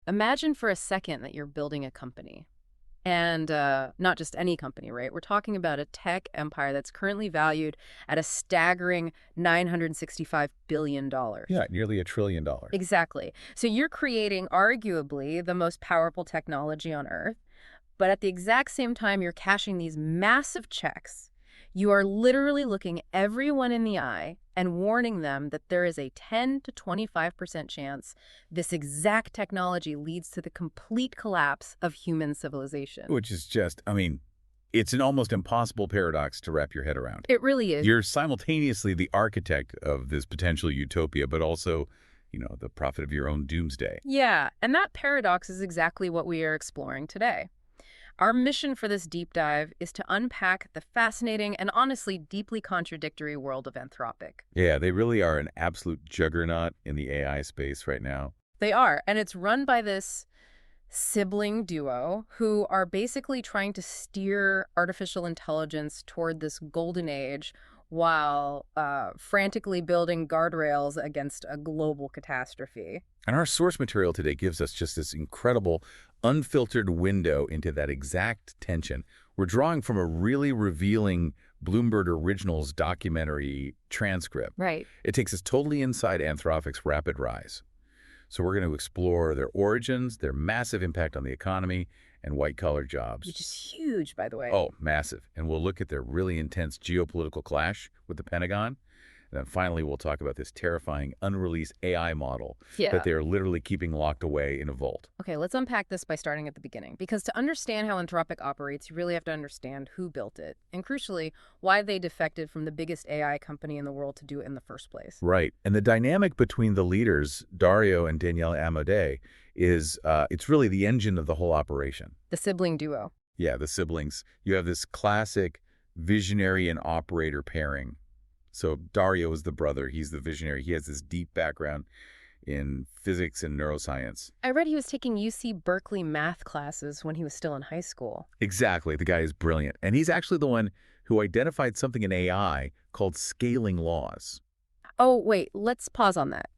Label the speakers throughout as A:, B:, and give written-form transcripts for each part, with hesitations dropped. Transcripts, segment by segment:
A: Imagine for a second that you're building a company. And not just any company, right? We're talking about a tech empire that's currently valued at a staggering $965 billion.
B: Yeah, nearly $1 trillion.
A: Exactly. So you're creating arguably the most powerful technology on Earth, but at the exact same time you're cashing these massive checks. You are literally looking everyone in the eye and warning them that there is a 10 to 25% chance this exact technology leads to the complete collapse of human civilization.
B: Which is just, I mean, it's an almost impossible paradox to wrap your head around.
A: It really is.
B: You're simultaneously the architect of this potential utopia, but also, the prophet of your own doomsday.
A: Yeah, and that paradox is exactly what we are exploring today. Our mission for this deep dive is to unpack the fascinating and honestly deeply contradictory world of Anthropic.
B: Yeah, they really are an absolute juggernaut in the AI space right now.
A: They are, and it's run by this sibling duo who are basically trying to steer artificial intelligence toward this golden age while frantically building guardrails against a global catastrophe.
B: And our source material today gives us just this incredible, unfiltered window into that exact tension. We're drawing from a really revealing Bloomberg Originals documentary transcript.
A: Right.
B: It takes us totally inside Anthropic's rapid rise. So we're going to explore their origins, their massive impact on the economy, and white-collar jobs.
A: Which is huge, by the way.
B: Oh, massive. And we'll look at their really intense geopolitical clash with the Pentagon. And then finally, we'll talk about this terrifying unreleased AI model that they are literally keeping locked away in a vault.
A: Okay, let's unpack this by starting at the beginning. Because to understand how Anthropic operates, you really have to understand who built it. And crucially, why they defected from the biggest AI company in the world to do it in the first place.
B: Right. And the dynamic between the leaders, Dario and Daniela Amodei, is it's really the engine of the whole operation.
A: The sibling duo.
B: Yeah, the siblings. You have this classic visionary and operator pairing. So Dario is the brother. He's the visionary. He has this deep background in physics and neuroscience.
A: I read he was taking UC Berkeley math classes when he was still in high school.
B: Exactly. The guy is brilliant. And he's actually the one who identified something in AI called scaling laws.
A: Oh, wait, let's pause on that.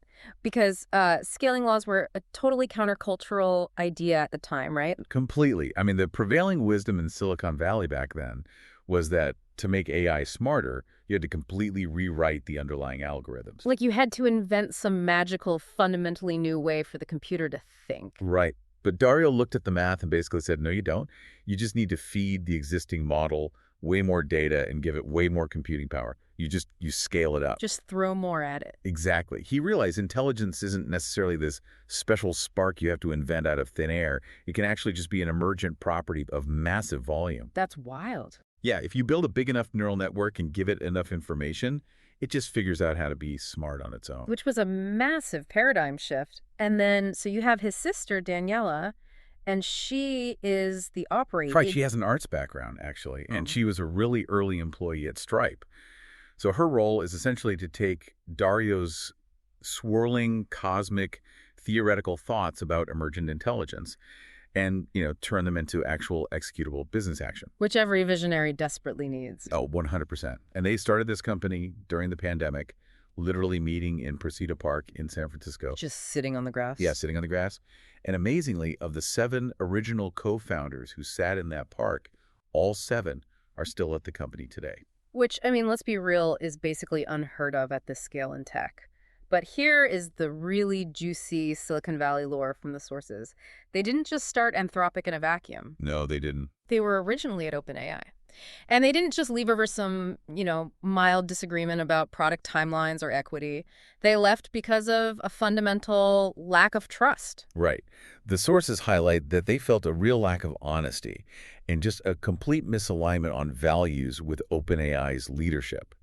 A: Because scaling laws were a totally countercultural idea at the time, right?
B: Completely. I mean, the prevailing wisdom in Silicon Valley back then was that to make AI smarter, you had to completely rewrite the underlying algorithms.
A: Like you had to invent some magical, fundamentally new way for the computer to think.
B: Right. But Dario looked at the math and basically said, no, you don't. You just need to feed the existing model way more data and give it way more computing power. You scale it up.
A: Just throw more at it.
B: Exactly. He realized intelligence isn't necessarily this special spark you have to invent out of thin air. It can actually just be an emergent property of massive volume.
A: That's wild.
B: Yeah, if you build a big enough neural network and give it enough information, it just figures out how to be smart on its own.
A: Which was a massive paradigm shift. And then, so you have his sister, Daniela, and she is the operator.
B: Right, she has an arts background, actually, and she was a really early employee at Stripe. So her role is essentially to take Dario's swirling, cosmic, theoretical thoughts about emergent intelligence and, turn them into actual executable business action.
A: Which every visionary desperately needs.
B: Oh, 100%. And they started this company during the pandemic, literally meeting in Presida Park in San Francisco.
A: Just sitting on the grass?
B: Yeah, sitting on the grass. And amazingly, of the 7 original co-founders who sat in that park, all 7 are still at the company today.
A: Which, I mean, let's be real, is basically unheard of at this scale in tech. But here is the really juicy Silicon Valley lore from the sources. They didn't just start Anthropic in a vacuum.
B: No, they didn't.
A: They were originally at OpenAI. And they didn't just leave over some, mild disagreement about product timelines or equity. They left because of a fundamental lack of trust.
B: Right. The sources highlight that they felt a real lack of honesty and just a complete misalignment on values with OpenAI's leadership.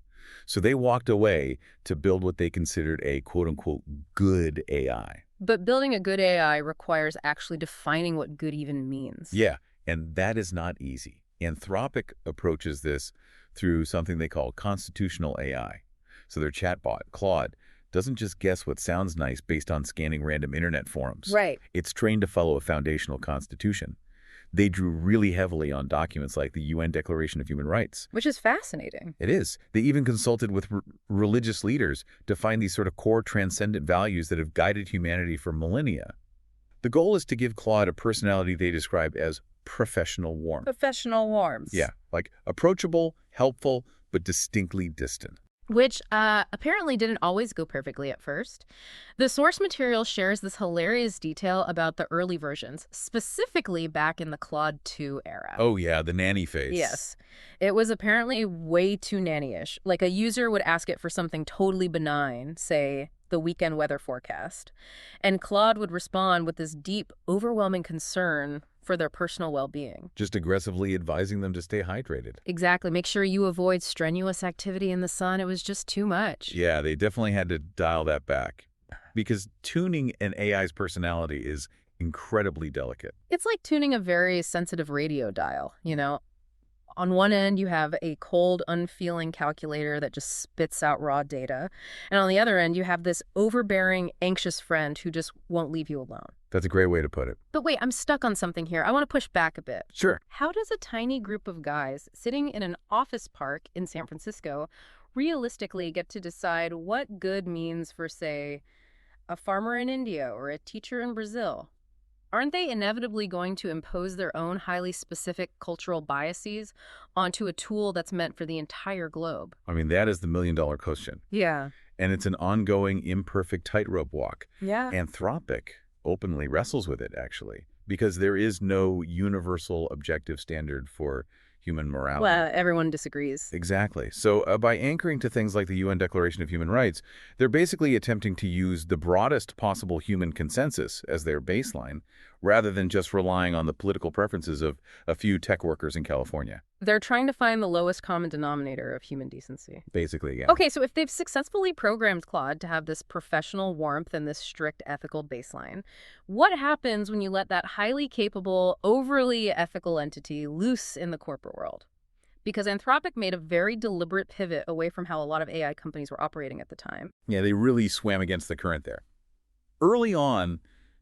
B: So they walked away to build what they considered a quote-unquote good AI.
A: But building a good AI requires actually defining what good even means.
B: Yeah, and that is not easy. Anthropic approaches this through something they call constitutional AI. So their chatbot, Claude, doesn't just guess what sounds nice based on scanning random internet forums.
A: Right.
B: It's trained to follow a foundational constitution. They drew really heavily on documents like the UN Declaration of Human Rights.
A: Which is fascinating.
B: It is. They even consulted with religious leaders to find these sort of core transcendent values that have guided humanity for millennia. The goal is to give Claude a personality they describe as professional warmth.
A: Professional warmth.
B: Yeah, like approachable, helpful, but distinctly distant.
A: Which apparently didn't always go perfectly at first. The source material shares this hilarious detail about the early versions, specifically back in the Claude 2 era.
B: Oh yeah, the nanny phase.
A: Yes. It was apparently way too nanny-ish. Like a user would ask it for something totally benign, say, the weekend weather forecast. And Claude would respond with this deep, overwhelming concern for their personal well-being.
B: Just aggressively advising them to stay hydrated.
A: Exactly. Make sure you avoid strenuous activity in the sun. It was just too much.
B: Yeah, they definitely had to dial that back. Because tuning an AI's personality is incredibly delicate.
A: It's like tuning a very sensitive radio dial, On one end, you have a cold, unfeeling calculator that just spits out raw data. And on the other end, you have this overbearing, anxious friend who just won't leave you alone.
B: That's a great way to put it.
A: But wait, I'm stuck on something here. I want to push back a bit.
B: Sure.
A: How does a tiny group of guys sitting in an office park in San Francisco realistically get to decide what good means for, say, a farmer in India or a teacher in Brazil? Aren't they inevitably going to impose their own highly specific cultural biases onto a tool that's meant for the entire globe?
B: I mean, that is the million-dollar question.
A: Yeah.
B: And it's an ongoing, imperfect tightrope walk.
A: Yeah.
B: Anthropic openly wrestles with it, actually, because there is no universal objective standard for human morality.
A: Well, everyone disagrees.
B: Exactly. So by anchoring to things like the UN Declaration of Human Rights, they're basically attempting to use the broadest possible human consensus as their baseline, rather than just relying on the political preferences of a few tech workers in California.
A: They're trying to find the lowest common denominator of human decency.
B: Basically, yeah.
A: Okay, so if they've successfully programmed Claude to have this professional warmth and this strict ethical baseline, what happens when you let that highly capable, overly ethical entity loose in the corporate world? Because Anthropic made a very deliberate pivot away from how a lot of AI companies were operating at the time.
B: Yeah, they really swam against the current there. Early on,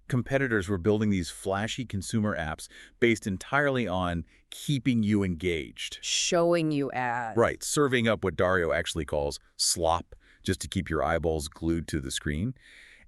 B: competitors were building these flashy consumer apps based entirely on keeping you engaged.
A: Showing you ads.
B: Right, serving up what Dario actually calls slop, just to keep your eyeballs glued to the screen.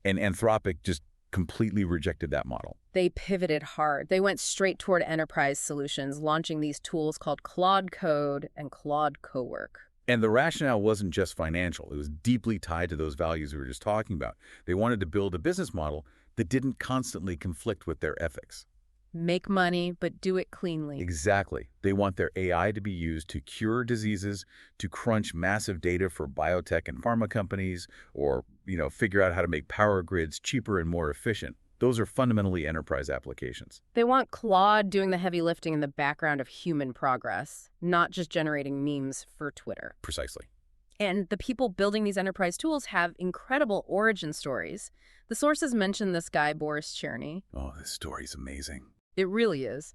B: And Anthropic just completely rejected that model.
A: They pivoted hard. They went straight toward enterprise solutions, launching these tools called Claude Code and Claude Cowork.
B: And the rationale wasn't just financial. It was deeply tied to those values we were just talking about. They wanted to build a business model that didn't constantly conflict with their ethics.
A: Make money, but do it cleanly.
B: Exactly. They want their AI to be used to cure diseases, to crunch massive data for biotech and pharma companies, or, figure out how to make power grids cheaper and more efficient. Those are fundamentally enterprise applications.
A: They want Claude doing the heavy lifting in the background of human progress, not just generating memes for Twitter.
B: Precisely.
A: And the people building these enterprise tools have incredible origin stories. The sources mention this guy, Boris Cherny.
B: Oh, this story's amazing.
A: It really is.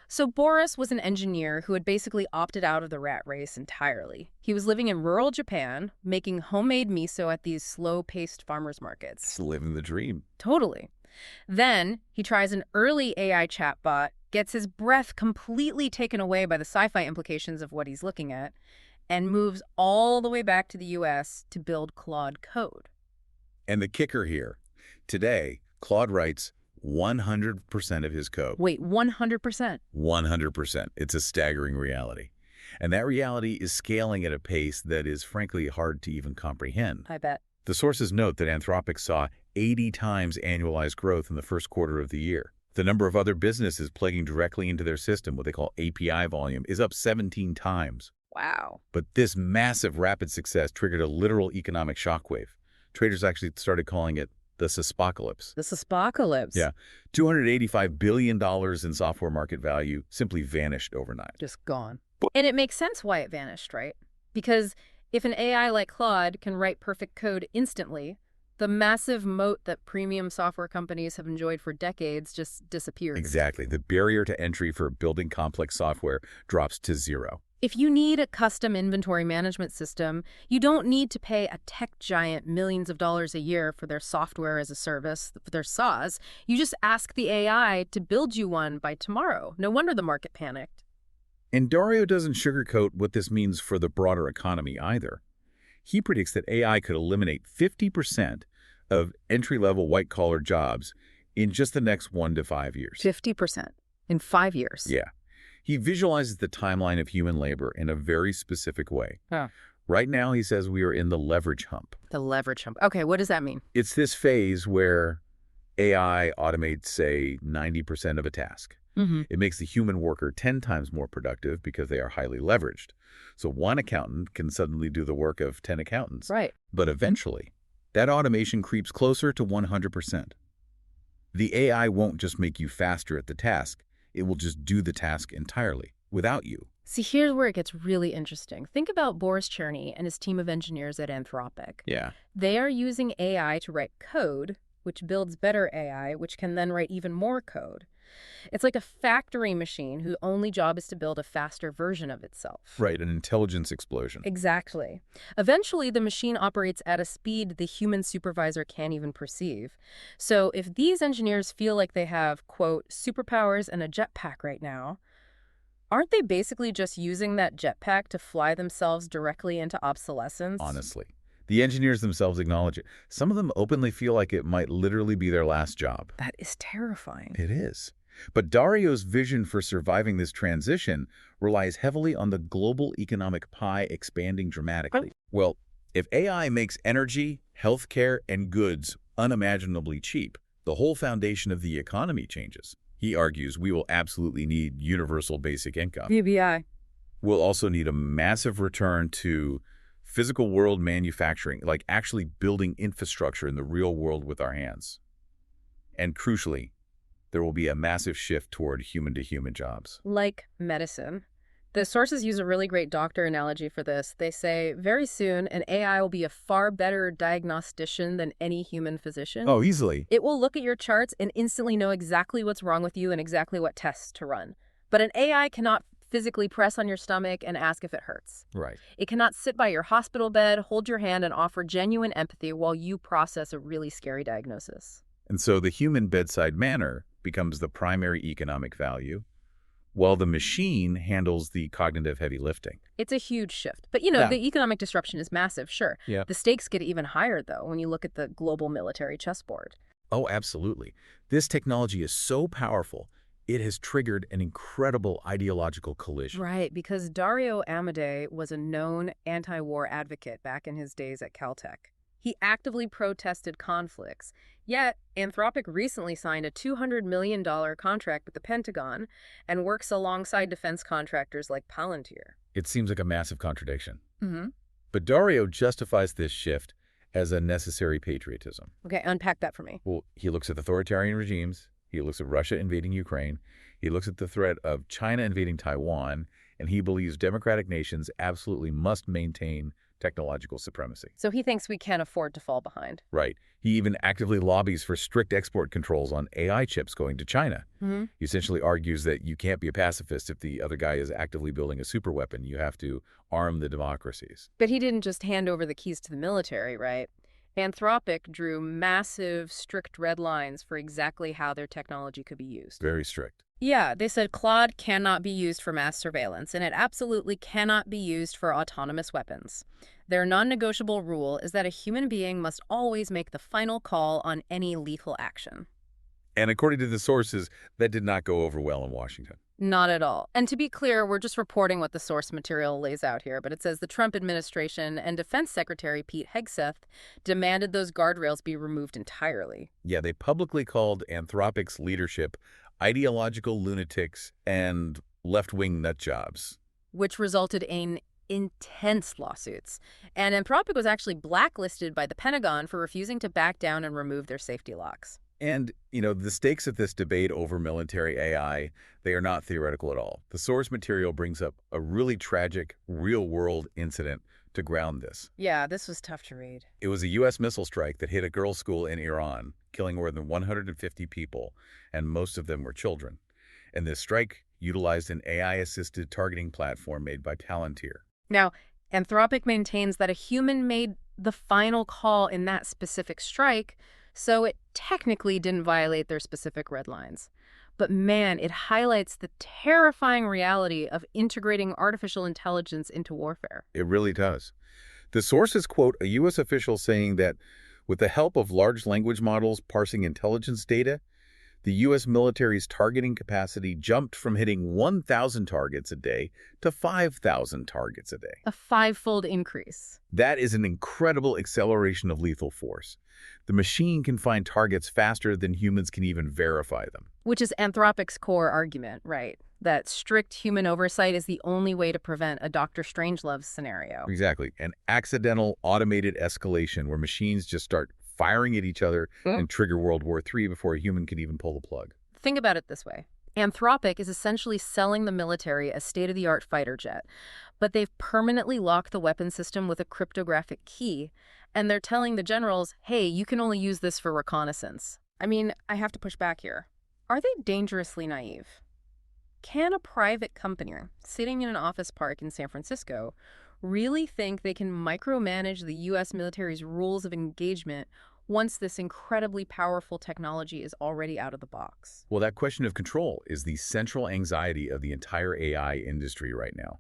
A: So Boris was an engineer who had basically opted out of the rat race entirely. He was living in rural Japan, making homemade miso at these slow-paced farmers markets.
B: It's living the dream.
A: Totally. Then he tries an early AI chatbot, gets his breath completely taken away by the sci-fi implications of what he's looking at, and moves all the way back to the US to build Claude Code.
B: And the kicker here, today, Claude writes 100% of his code.
A: Wait, 100%?
B: 100%. It's a staggering reality. And that reality is scaling at a pace that is frankly hard to even comprehend.
A: I bet.
B: The sources note that Anthropic saw 80 times annualized growth in the first quarter of the year. The number of other businesses plugging directly into their system, what they call API volume, is up 17 times.
A: Wow.
B: But this massive rapid success triggered a literal economic shockwave. Traders actually started calling it the SaaSpocalypse.
A: The SaaSpocalypse.
B: Yeah. $285 billion in software market value simply vanished overnight.
A: Just gone. And it makes sense why it vanished, right? Because if an AI like Claude can write perfect code instantly, the massive moat that premium software companies have enjoyed for decades just disappears.
B: Exactly. The barrier to entry for building complex software drops to zero.
A: If you need a custom inventory management system, you don't need to pay a tech giant millions of dollars a year for their software as a service, for their SaaS. You just ask the AI to build you one by tomorrow. No wonder the market panicked.
B: And Dario doesn't sugarcoat what this means for the broader economy either. He predicts that AI could eliminate 50% of entry-level white-collar jobs in just the next 1 to 5 years.
A: 50% in 5 years.
B: Yeah. He visualizes the timeline of human labor in a very specific way.
A: Huh.
B: Right now, he says we are in the leverage hump.
A: The leverage hump. Okay, what does that mean?
B: It's this phase where AI automates, say, 90% of a task. It makes the human worker 10 times more productive because they are highly leveraged. So one accountant can suddenly do the work of 10 accountants.
A: Right.
B: But eventually, that automation creeps closer to 100%. The AI won't just make you faster at the task. It will just do the task entirely, without you.
A: See, here's where it gets really interesting. Think about Boris Cherny and his team of engineers at Anthropic.
B: Yeah.
A: They are using AI to write code, which builds better AI, which can then write even more code. It's like a factory machine whose only job is to build a faster version of itself.
B: Right, an intelligence explosion.
A: Exactly. Eventually, the machine operates at a speed the human supervisor can't even perceive. So if these engineers feel like they have, quote, superpowers and a jetpack right now, aren't they basically just using that jetpack to fly themselves directly into obsolescence?
B: Honestly. The engineers themselves acknowledge it. Some of them openly feel like it might literally be their last job.
A: That is terrifying.
B: It is. But Dario's vision for surviving this transition relies heavily on the global economic pie expanding dramatically. Well, if AI makes energy, healthcare, and goods unimaginably cheap, the whole foundation of the economy changes. He argues we will absolutely need universal basic income.
A: UBI.
B: We'll also need a massive return to physical world manufacturing, like actually building infrastructure in the real world with our hands. And crucially, there will be a massive shift toward human-to-human jobs.
A: Like medicine. The sources use a really great doctor analogy for this. They say, very soon, an AI will be a far better diagnostician than any human physician.
B: Oh, easily.
A: It will look at your charts and instantly know exactly what's wrong with you and exactly what tests to run. But an AI cannot physically press on your stomach and ask if it hurts.
B: Right.
A: It cannot sit by your hospital bed, hold your hand, and offer genuine empathy while you process a really scary diagnosis.
B: And so the human bedside manner becomes the primary economic value, while the machine handles the cognitive heavy lifting.
A: It's a huge shift. But, the economic disruption is massive, sure.
B: Yeah.
A: The stakes get even higher, though, when you look at the global military chessboard.
B: Oh, absolutely. This technology is so powerful, it has triggered an incredible ideological collision.
A: Right, because Dario Amodei was a known anti-war advocate back in his days at Caltech. He actively protested conflicts. Yet, Anthropic recently signed a $200 million contract with the Pentagon and works alongside defense contractors like Palantir.
B: It seems like a massive contradiction. But Dario justifies this shift as a necessary patriotism.
A: Okay, unpack that for me.
B: Well, he looks at authoritarian regimes, he looks at Russia invading Ukraine, he looks at the threat of China invading Taiwan, and he believes democratic nations absolutely must maintain technological supremacy.
A: So he thinks we can't afford to fall behind.
B: Right. He even actively lobbies for strict export controls on AI chips going to China. He essentially argues that you can't be a pacifist if the other guy is actively building a superweapon. You have to arm the democracies.
A: But he didn't just hand over the keys to the military, right? Anthropic drew massive, strict red lines for exactly how their technology could be used.
B: Very strict.
A: Yeah, they said Claude cannot be used for mass surveillance, and it absolutely cannot be used for autonomous weapons. Their non-negotiable rule is that a human being must always make the final call on any lethal action.
B: And according to the sources, that did not go over well in Washington.
A: Not at all. And to be clear, we're just reporting what the source material lays out here, but it says the Trump administration and Defense Secretary Pete Hegseth demanded those guardrails be removed entirely.
B: Yeah, they publicly called Anthropic's leadership ideological lunatics and left-wing nutjobs,
A: which resulted in intense lawsuits. And Anthropic was actually blacklisted by the Pentagon for refusing to back down and remove their safety locks.
B: And, the stakes of this debate over military AI, they are not theoretical at all. The source material brings up a really tragic, real-world incident to ground this.
A: Yeah, this was tough to read.
B: It was a U.S. missile strike that hit a girls' school in Iran, killing more than 150 people, and most of them were children. And this strike utilized an AI-assisted targeting platform made by Palantir.
A: Now, Anthropic maintains that a human made the final call in that specific strike, so it technically didn't violate their specific red lines. But man, it highlights the terrifying reality of integrating artificial intelligence into warfare.
B: It really does. The sources quote a U.S. official saying that with the help of large language models parsing intelligence data, The U.S. military's targeting capacity jumped from hitting 1,000 targets a day to 5,000 targets a day.
A: A five-fold increase.
B: That is an incredible acceleration of lethal force. The machine can find targets faster than humans can even verify them.
A: Which is Anthropic's core argument, right? That strict human oversight is the only way to prevent a Dr. Strangelove scenario.
B: Exactly. An accidental automated escalation where machines just start firing at each other and trigger World War III before a human can even pull the plug.
A: Think about it this way. Anthropic is essentially selling the military a state-of-the-art fighter jet, but they've permanently locked the weapon system with a cryptographic key, and they're telling the generals, hey, you can only use this for reconnaissance. I mean, I have to push back here. Are they dangerously naive? Can a private company sitting in an office park in San Francisco really think they can micromanage the U.S. military's rules of engagement once this incredibly powerful technology is already out of the box?
B: Well, that question of control is the central anxiety of the entire AI industry right now.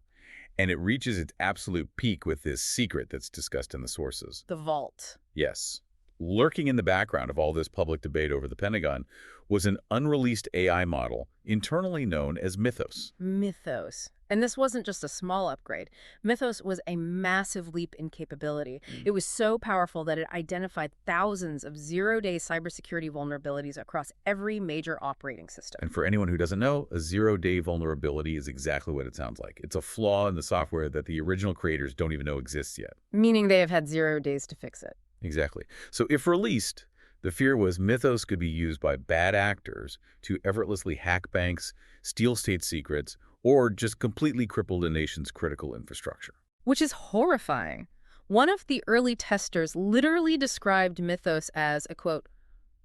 B: And it reaches its absolute peak with this secret that's discussed in the sources.
A: The vault.
B: Yes. Lurking in the background of all this public debate over the Pentagon was an unreleased AI model internally known as Mythos.
A: Mythos. And this wasn't just a small upgrade. Mythos was a massive leap in capability. It was so powerful that it identified thousands of zero-day cybersecurity vulnerabilities across every major operating system.
B: And for anyone who doesn't know, a zero-day vulnerability is exactly what it sounds like. It's a flaw in the software that the original creators don't even know exists yet.
A: Meaning they have had 0 days to fix it.
B: Exactly. So if released, the fear was Mythos could be used by bad actors to effortlessly hack banks, steal state secrets, or just completely cripple a nation's critical infrastructure.
A: Which is horrifying. One of the early testers literally described Mythos as a, quote,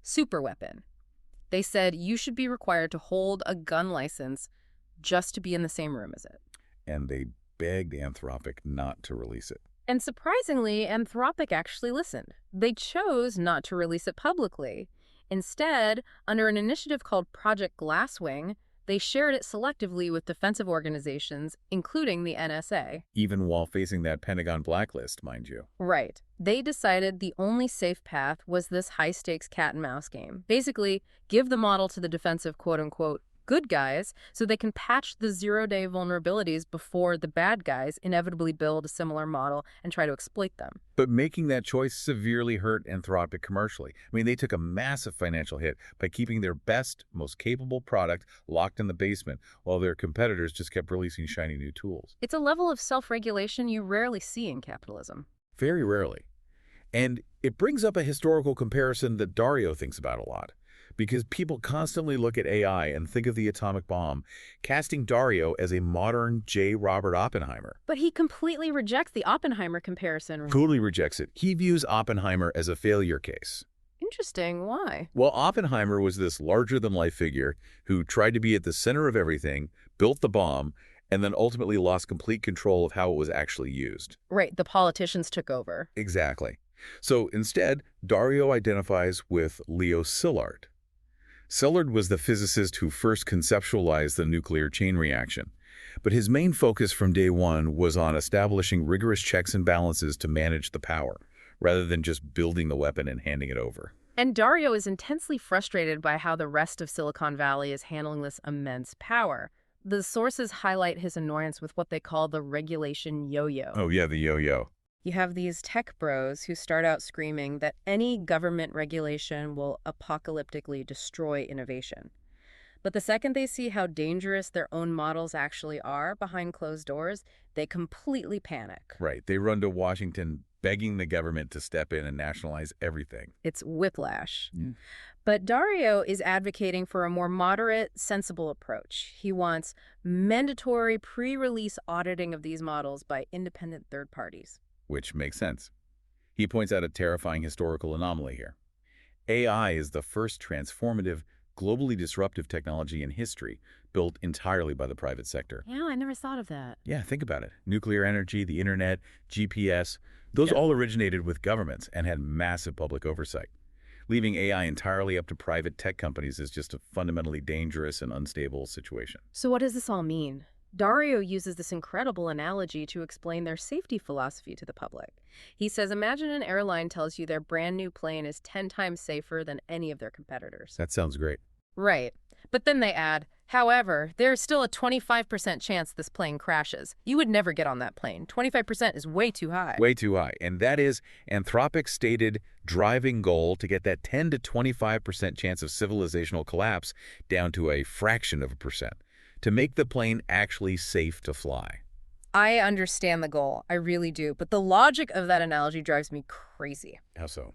A: superweapon. They said you should be required to hold a gun license just to be in the same room as it.
B: And they begged Anthropic not to release it.
A: And surprisingly, Anthropic actually listened. They chose not to release it publicly. Instead, under an initiative called Project Glasswing, they shared it selectively with defensive organizations, including the NSA.
B: Even while facing that Pentagon blacklist, mind you.
A: Right. They decided the only safe path was this high-stakes cat-and-mouse game. Basically, give the model to the defensive quote-unquote good guys so they can patch the zero-day vulnerabilities before the bad guys inevitably build a similar model and try to exploit them.
B: But making that choice severely hurt Anthropic commercially. I mean, they took a massive financial hit by keeping their best, most capable product locked in the basement while their competitors just kept releasing shiny new tools.
A: It's a level of self-regulation you rarely see in capitalism.
B: Very rarely. And it brings up a historical comparison that Dario thinks about a lot. Because people constantly look at AI and think of the atomic bomb, casting Dario as a modern J. Robert Oppenheimer.
A: But he completely rejects the Oppenheimer comparison.
B: Totally rejects it. He views Oppenheimer as a failure case.
A: Interesting. Why?
B: Well, Oppenheimer was this larger-than-life figure who tried to be at the center of everything, built the bomb, and then ultimately lost complete control of how it was actually used.
A: Right. The politicians took over.
B: Exactly. So instead, Dario identifies with Leo Szilard. Szilard was the physicist who first conceptualized the nuclear chain reaction, but his main focus from day one was on establishing rigorous checks and balances to manage the power, rather than just building the weapon and handing it over.
A: And Dario is intensely frustrated by how the rest of Silicon Valley is handling this immense power. The sources highlight his annoyance with what they call the regulation yo-yo.
B: Oh yeah, the yo-yo.
A: You have these tech bros who start out screaming that any government regulation will apocalyptically destroy innovation. But the second they see how dangerous their own models actually are behind closed doors, they completely panic.
B: Right. They run to Washington begging the government to step in and nationalize everything.
A: It's whiplash.
B: Yeah.
A: But Dario is advocating for a more moderate, sensible approach. He wants mandatory pre-release auditing of these models by independent third parties.
B: Which makes sense. He points out a terrifying historical anomaly here. AI is the first transformative, globally disruptive technology in history built entirely by the private sector.
A: Yeah, I never thought of that.
B: Yeah, think about it. Nuclear energy, the internet, GPS, those all originated with governments and had massive public oversight. Leaving AI entirely up to private tech companies is just a fundamentally dangerous and unstable situation.
A: So what does this all mean? Dario uses this incredible analogy to explain their safety philosophy to the public. He says, imagine an airline tells you their brand new plane is 10 times safer than any of their competitors.
B: That sounds great.
A: Right. But then they add, however, there's still a 25% chance this plane crashes. You would never get on that plane. 25% is way too high.
B: Way too high. And that is Anthropic's stated driving goal to get that 10 to 25% chance of civilizational collapse down to a fraction of a percent, to make the plane actually safe to fly.
A: I understand the goal. I really do. But the logic of that analogy drives me crazy.
B: How so?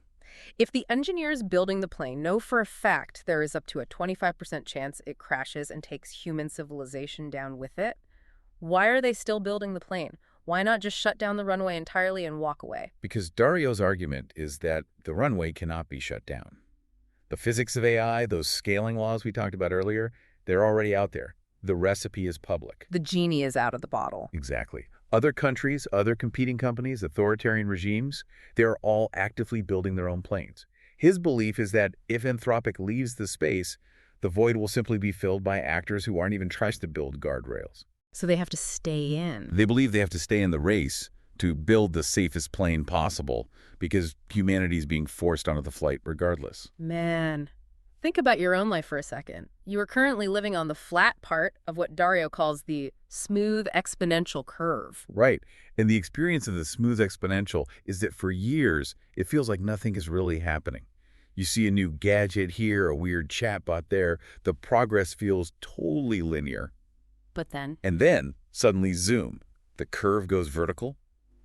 A: If the engineers building the plane know for a fact there is up to a 25% chance it crashes and takes human civilization down with it, why are they still building the plane? Why not just shut down the runway entirely and walk away?
B: Because Dario's argument is that the runway cannot be shut down. The physics of AI, those scaling laws we talked about earlier, they're already out there. The recipe is public.
A: The genie is out of the bottle.
B: Exactly. Other countries, other competing companies, authoritarian regimes, they're all actively building their own planes. His belief is that if Anthropic leaves the space, the void will simply be filled by actors who aren't even trying to build guardrails.
A: So they have to stay in.
B: They believe they have to stay in the race to build the safest plane possible because humanity is being forced onto the flight regardless.
A: Man, think about your own life for a second. You are currently living on the flat part of what Dario calls the smooth exponential curve.
B: Right. And the experience of the smooth exponential is that for years, it feels like nothing is really happening. You see a new gadget here, a weird chatbot there. The progress feels totally linear.
A: But then?
B: And then, suddenly, zoom. The curve goes vertical.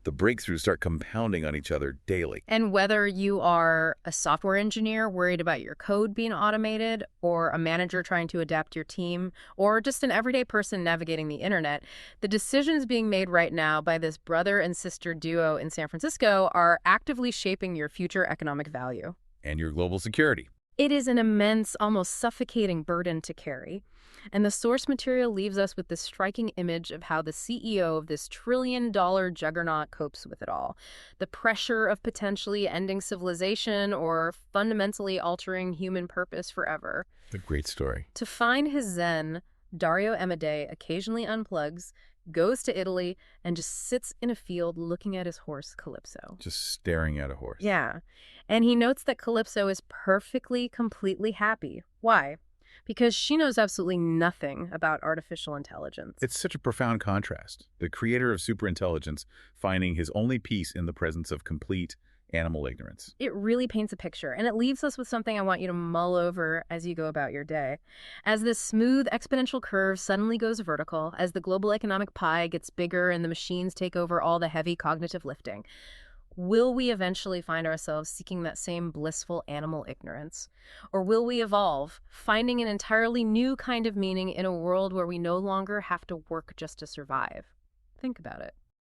B: The breakthroughs start compounding on each other daily.
A: And whether you are a software engineer worried about your code being automated, or a manager trying to adapt your team, or just an everyday person navigating the internet, the decisions being made right now by this brother and sister duo in San Francisco are actively shaping your future economic value.
B: And your global security.
A: It is an immense, almost suffocating burden to carry. And the source material leaves us with this striking image of how the CEO of this trillion-dollar juggernaut copes with it all. The pressure of potentially ending civilization or fundamentally altering human purpose forever.
B: A great story.
A: To find his zen, Dario Amodei occasionally unplugs, goes to Italy, and just sits in a field looking at his horse, Calypso.
B: Just staring at a horse.
A: Yeah. And he notes that Calypso is perfectly, completely happy. Why? Because she knows absolutely nothing about artificial intelligence.
B: It's such a profound contrast. The creator of superintelligence finding his only peace in the presence of complete animal ignorance.
A: It really paints a picture, and it leaves us with something I want you to mull over as you go about your day. As this smooth exponential curve suddenly goes vertical, as the global economic pie gets bigger and the machines take over all the heavy cognitive lifting, will we eventually find ourselves seeking that same blissful animal ignorance? Or will we evolve, finding an entirely new kind of meaning in a world where we no longer have to work just to survive? Think about it.